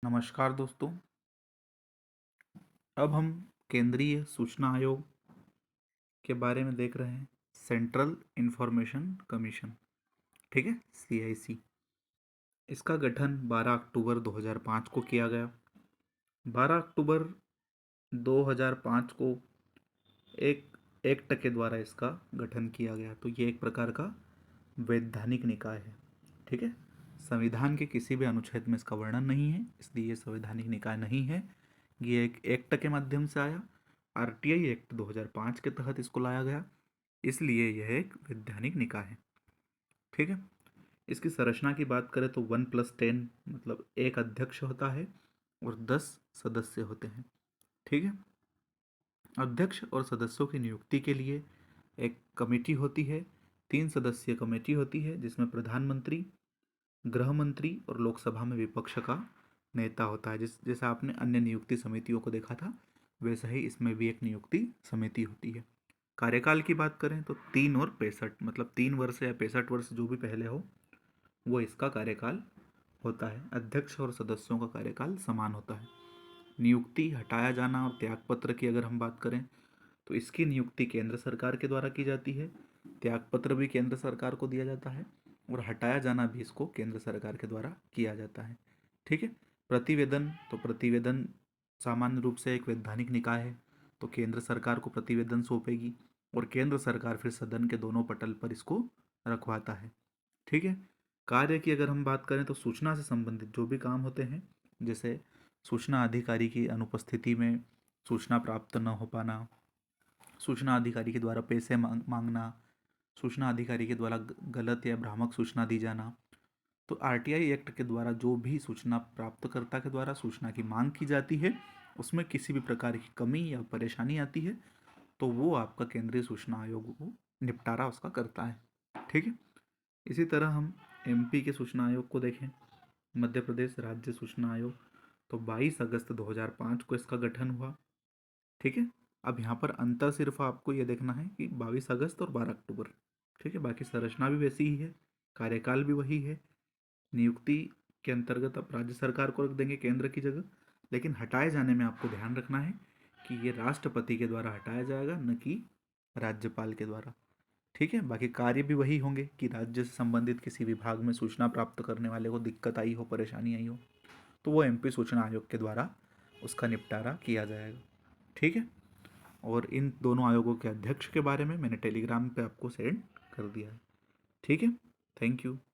नमस्कार दोस्तों। अब हम केंद्रीय सूचना आयोग के बारे में देख रहे हैं। सेंट्रल इंफॉर्मेशन कमीशन, ठीक है, CIC। इसका गठन 12 अक्टूबर 2005 को किया गया। 12 अक्टूबर 2005 को एक एक्ट के द्वारा इसका गठन किया गया। तो ये एक प्रकार का वैधानिक निकाय है, ठीक है। संविधान के किसी भी अनुच्छेद में इसका वर्णन नहीं है, इसलिए ये संवैधानिक निकाय नहीं है। ये एक एक्ट के माध्यम से आया। RTI एक्ट 2005 के तहत इसको लाया गया, इसलिए यह एक वैधानिक निकाय है, ठीक है। इसकी संरचना की बात करें तो 1+10 मतलब एक अध्यक्ष होता है और 10 सदस्य होते हैं, ठीक है। अध्यक्ष और सदस्यों की नियुक्ति के लिए एक कमेटी होती है। 3 सदस्यीय कमेटी होती है जिसमें प्रधानमंत्री, गृह मंत्री और लोकसभा में विपक्ष का नेता होता है। जैसा आपने अन्य नियुक्ति समितियों को देखा था, वैसा ही इसमें भी एक नियुक्ति समिति होती है। कार्यकाल की बात करें तो 3 और 65 मतलब 3 वर्ष या 65 वर्ष जो भी पहले हो वो इसका कार्यकाल होता है। अध्यक्ष और सदस्यों का कार्यकाल समान होता है। नियुक्ति, हटाया जाना और त्यागपत्र की अगर हम बात करें तो इसकी नियुक्ति केंद्र सरकार के द्वारा की जाती है। त्यागपत्र भी केंद्र सरकार को दिया जाता है और हटाया जाना भी इसको केंद्र सरकार के द्वारा किया जाता है, ठीक है। प्रतिवेदन, तो प्रतिवेदन सामान्य रूप से एक वैधानिक निकाय है, तो केंद्र सरकार को प्रतिवेदन सौंपेगी और केंद्र सरकार फिर सदन के दोनों पटल पर इसको रखवाता है, ठीक है। कार्य की अगर हम बात करें तो सूचना से संबंधित जो भी काम होते हैं, जैसे सूचना अधिकारी की अनुपस्थिति में सूचना प्राप्त न हो पाना, सूचना अधिकारी के द्वारा पैसे मांगना, सूचना अधिकारी के द्वारा गलत या भ्रामक सूचना दी जाना। तो RTI एक्ट के द्वारा जो भी सूचना प्राप्तकर्ता के द्वारा सूचना की मांग की जाती है, उसमें किसी भी प्रकार की कमी या परेशानी आती है तो वो आपका केंद्रीय सूचना आयोग को निपटारा उसका करता है, ठीक है। इसी तरह हम MP के सूचना आयोग को देखें, मध्य प्रदेश राज्य सूचना आयोग, तो 22 अगस्त 2005 को इसका गठन हुआ, ठीक है। अब यहाँ पर अंतर सिर्फ आपको ये देखना है कि 22 अगस्त और 12 अक्टूबर, ठीक है। बाकी संरचना भी वैसी ही है, कार्यकाल भी वही है। नियुक्ति के अंतर्गत आप राज्य सरकार को रख देंगे केंद्र की जगह, लेकिन हटाए जाने में आपको ध्यान रखना है कि ये राष्ट्रपति के द्वारा हटाया जाएगा, न कि राज्यपाल के द्वारा, ठीक है। बाकी कार्य भी वही होंगे कि राज्य से संबंधित किसी विभाग में सूचना प्राप्त करने वाले को दिक्कत आई हो, परेशानी आई हो, तो वो MP सूचना आयोग के द्वारा उसका निपटारा किया जाएगा, ठीक है। और इन दोनों आयोगों के अध्यक्ष के बारे में मैंने टेलीग्राम पे आपको सेंड कर दिया है, ठीक है। Thank you.